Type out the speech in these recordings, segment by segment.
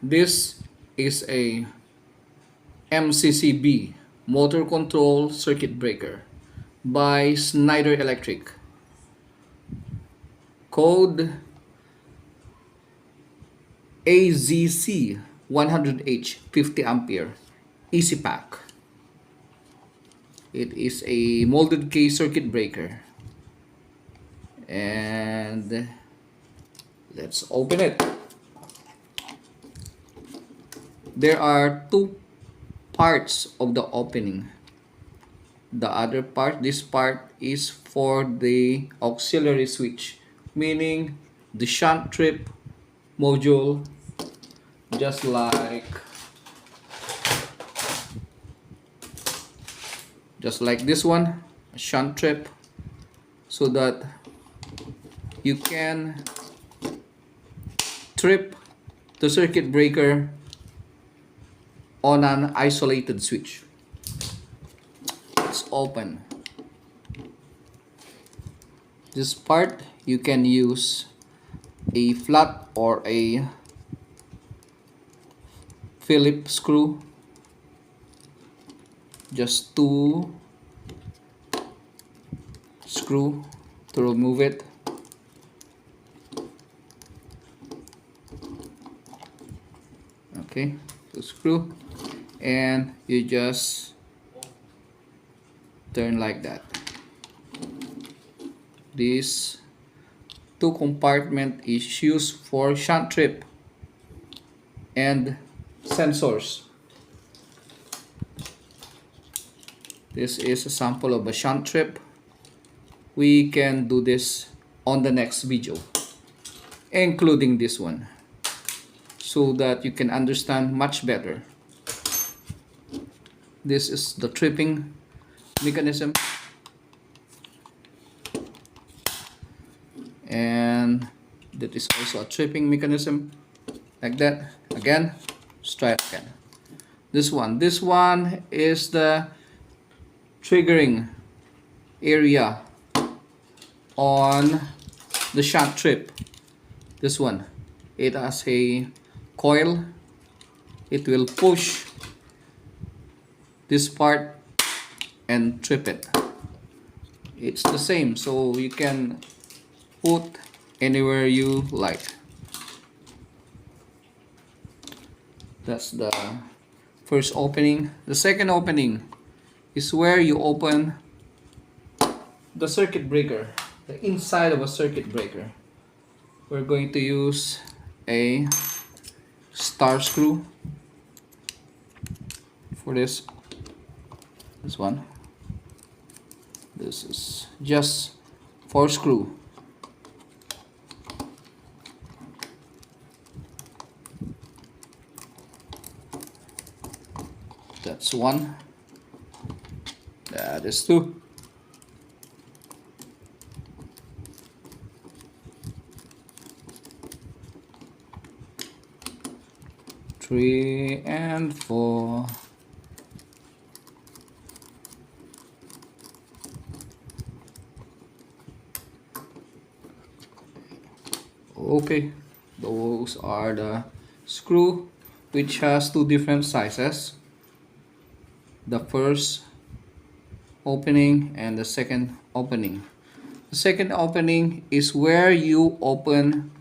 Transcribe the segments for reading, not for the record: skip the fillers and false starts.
This is a MCCB motor control circuit breaker by Schneider Electric. Code AZC 100H 50 ampere easy pack. It is a molded case circuit breaker, and let's open it. There are two parts of the opening. The other part, this part, is for the auxiliary switch, meaning the shunt trip module, just like this one, a shunt trip, so that you can trip the circuit breaker on an isolated switch. Let's open this part. You can use a flat or a Phillips screw, just two screw to remove it. Okay, two screw, and you just turn like that. This two compartment is used for shunt trip and sensors. This is a sample of a shunt trip. We can do this on the next video, including this one, so that you can understand much better. This is the tripping mechanism, and that is also a tripping mechanism, like that. Again, let's try it again. This one is the triggering area on the shunt trip. This one, it has a coil. It will push this part and trip it. It's the same, so you can put anywhere you like. That's the first opening. The second opening is where you open the circuit breaker, the inside of a circuit breaker. We're going to use a star screw for this one. This is just 4 screw. That's 1. That is 2. Three and 4. Okay, those are the screw, which has 2 different sizes. The first opening and the second opening. The second opening is where you open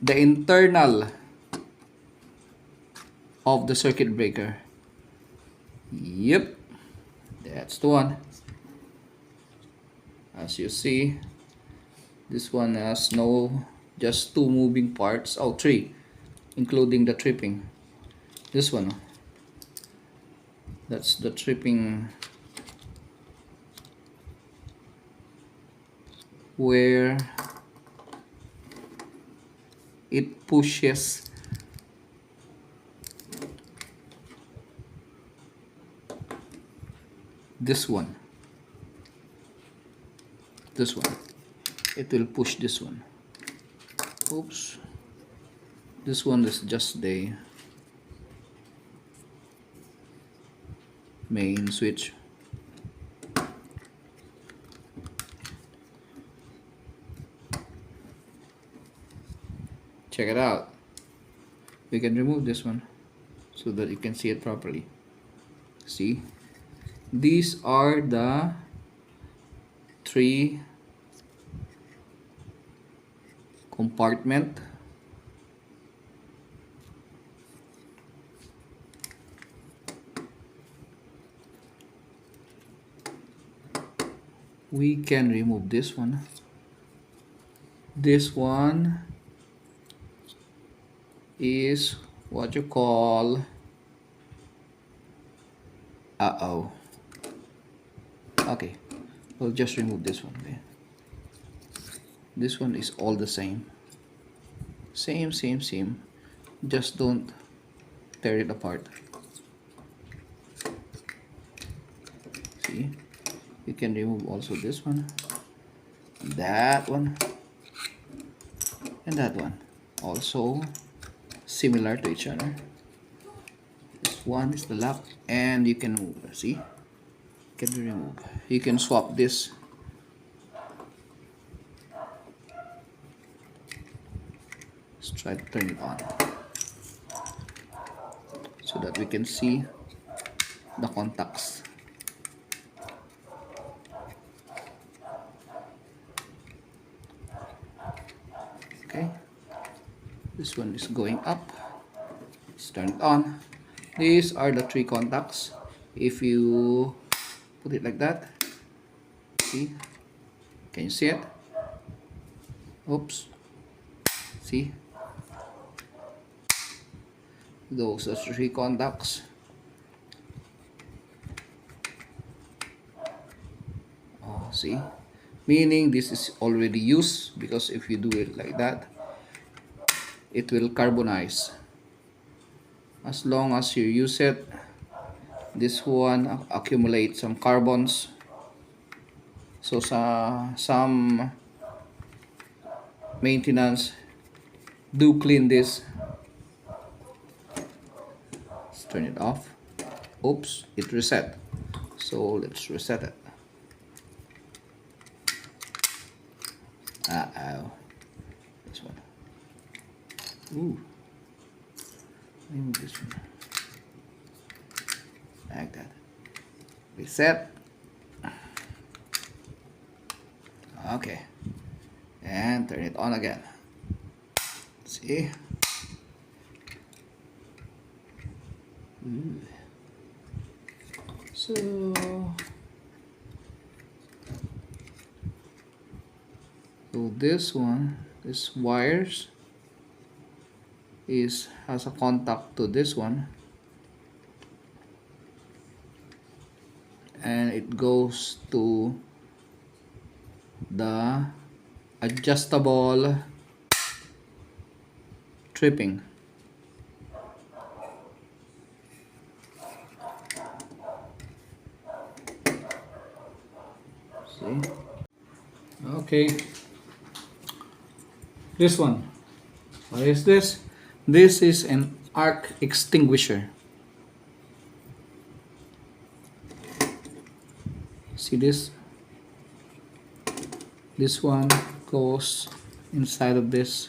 the internal of the circuit breaker. Yep, that's the one. As you see, this one has just 2 moving parts. Oh, 3, including the tripping. This one, that's the tripping, where it pushes this one. It will push this one. Oops, this one is just the main switch. Check it out. we can remove this one so that you can see it properly. See, these are the 3 compartment. We can remove this one. This one is what you call okay, we'll just remove this one. This one is all the same, same, just don't tear it apart. See, you can remove also this one, that one, and that one, also similar to each other. This one is the lock, and you can move. See, can be removed. You can swap this. Let's try to turn it on so that we can see the contacts. Okay, this one is going up. Let's turn it on. These are the 3 contacts. If you put it like that, see, can you see it? Oops, see, those are 3 contacts. Oh, see, meaning this is already used, because if you do it like that, it will carbonize. As long as you use it, this one accumulates some carbons. So some maintenance, do clean this. Let's turn it off. Oops, it reset. So let's reset it. This one. Ooh. Remove this one. Like that. Reset. Okay. And turn it on again. See? So this one, this wires has a contact to this one, and it goes to the adjustable tripping. See? Okay. This one. What is this? This is an arc extinguisher. See this? This one goes inside of this.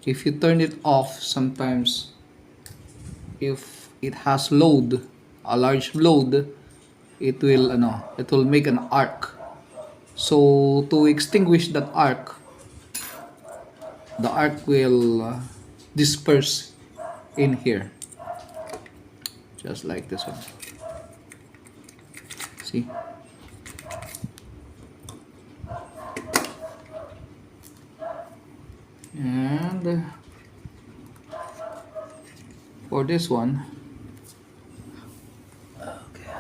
If you turn it off, sometimes if it has load, a large load, it will make an arc. So to extinguish that arc, the arc will disperse in here, just like this one. See? And for this one, okay,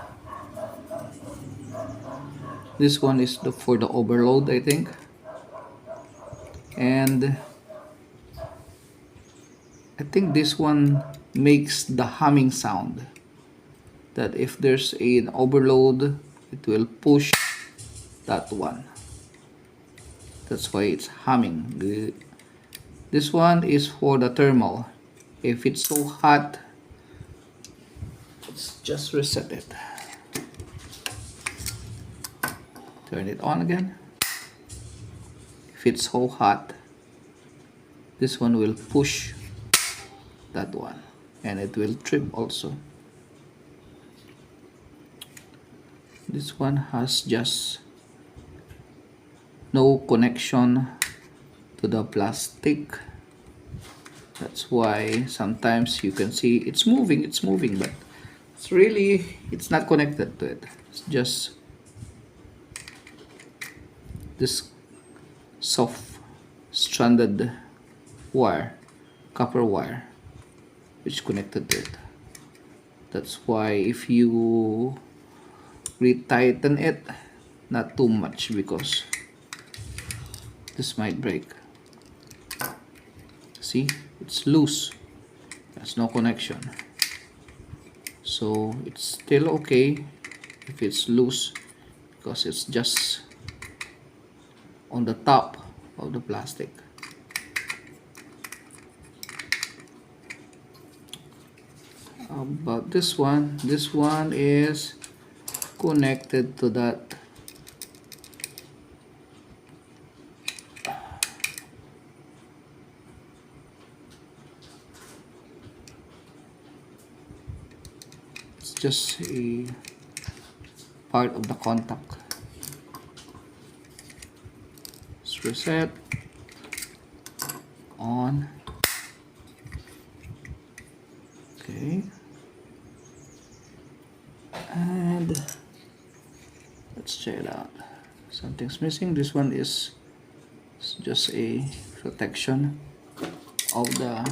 this one is for the overload, I think. And I think this one makes the humming sound, that if there's an overload, it will push that one. That's why it's humming. This one is for the thermal. If it's so hot, let's just reset it. Turn it on again. If it's so hot, this one will push that one, and it will trip also. This one has just no connection to the plastic. That's why sometimes you can see it's moving, but it's not connected to it. It's just this soft stranded wire, copper wire, which connected to it. That's why if you retighten it, not too much, because this might break. See, it's loose, there's no connection, so it's still okay if it's loose, because it's just on the top of the plastic. But this one is connected to that it's just a part of the contact. Let's reset, on, okay, and let's check it out. Something's missing. This one is just a protection of the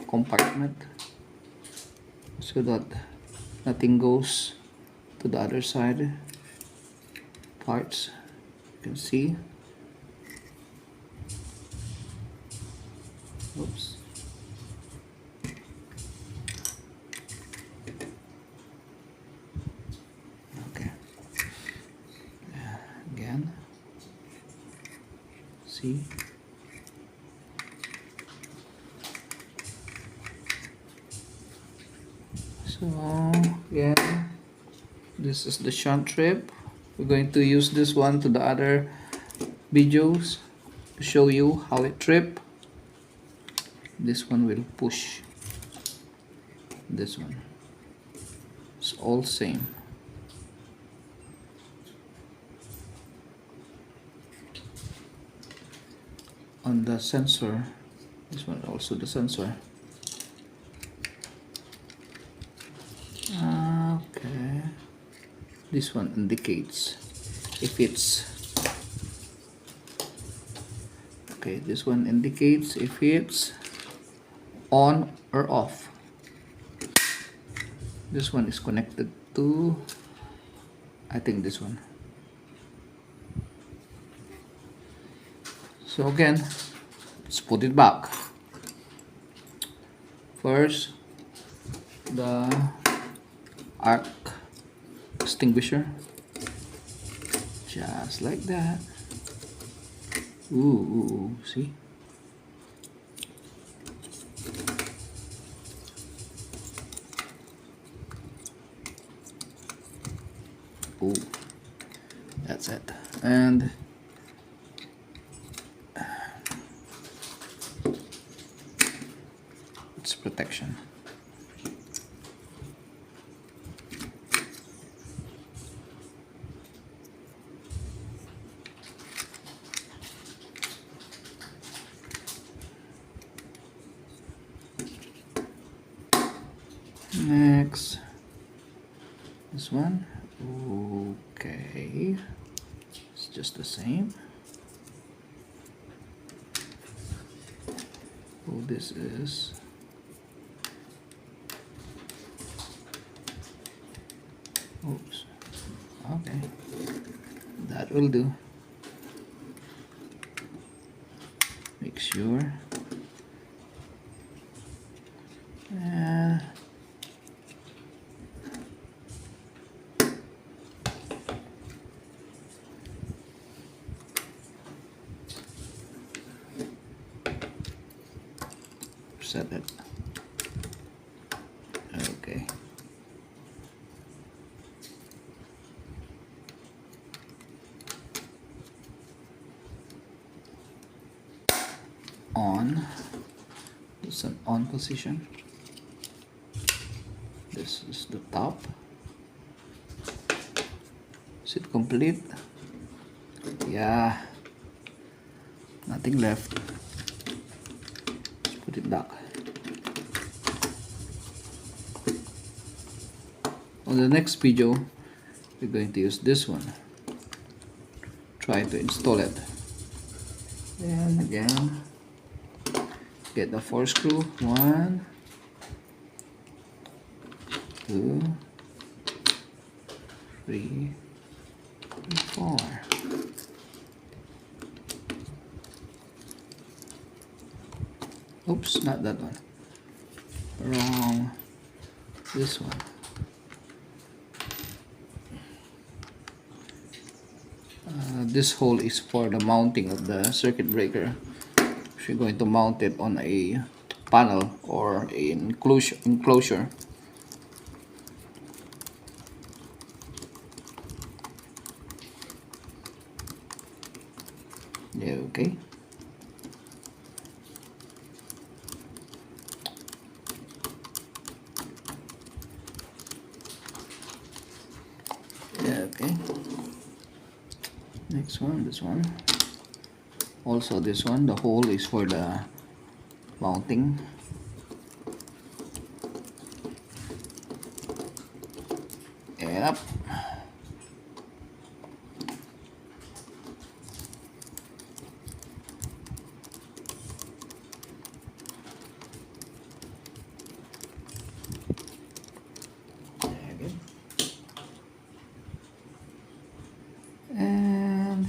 compartment so that nothing goes to the other side parts. You can see. Oops. Okay. Again. See. So yeah, this is the shunt trip. We're going to use this one to the other videos to show you how it trip. This one will push. This one. It's all same. On the sensor, this one also the sensor. Okay, this one indicates if it's okay. This one indicates if it's on or off. This one is connected to, I think, this one. So again, let's put it back. First, the arc extinguisher, just like that. Ooh, see? Ooh, that's it. And it's protection. Next, this one. Okay, it's just the same. Oh, this is oops. Okay, that will do. Make sure. Set it. Okay. On. It's an on position. This is the top. Is it complete? Yeah, nothing left. Let's put it back. On the next video, we're going to use this one. Try to install it. And again, get the 4 screw. 1, 2, 3, 4. Oops, not that one. Wrong. This one. This hole is for the mounting of the circuit breaker. If you're going to mount it on a panel or an enclosure. Yeah, okay. Yeah, okay. Next one, this one. Also this one, the hole is for the mounting. Yep. And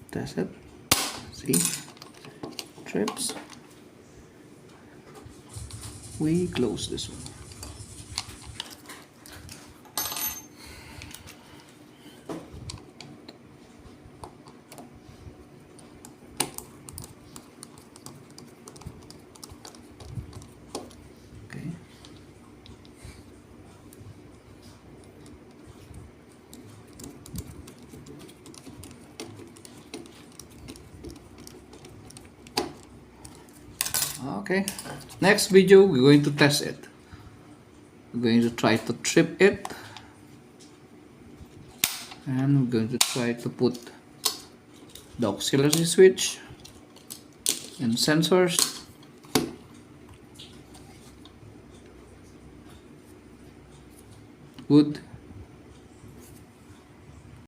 that's it. See, trips. We close this one. Okay. Okay, next video we're going to test it. We're going to try to trip it, and we're going to try to put the auxiliary switch and sensors. Good.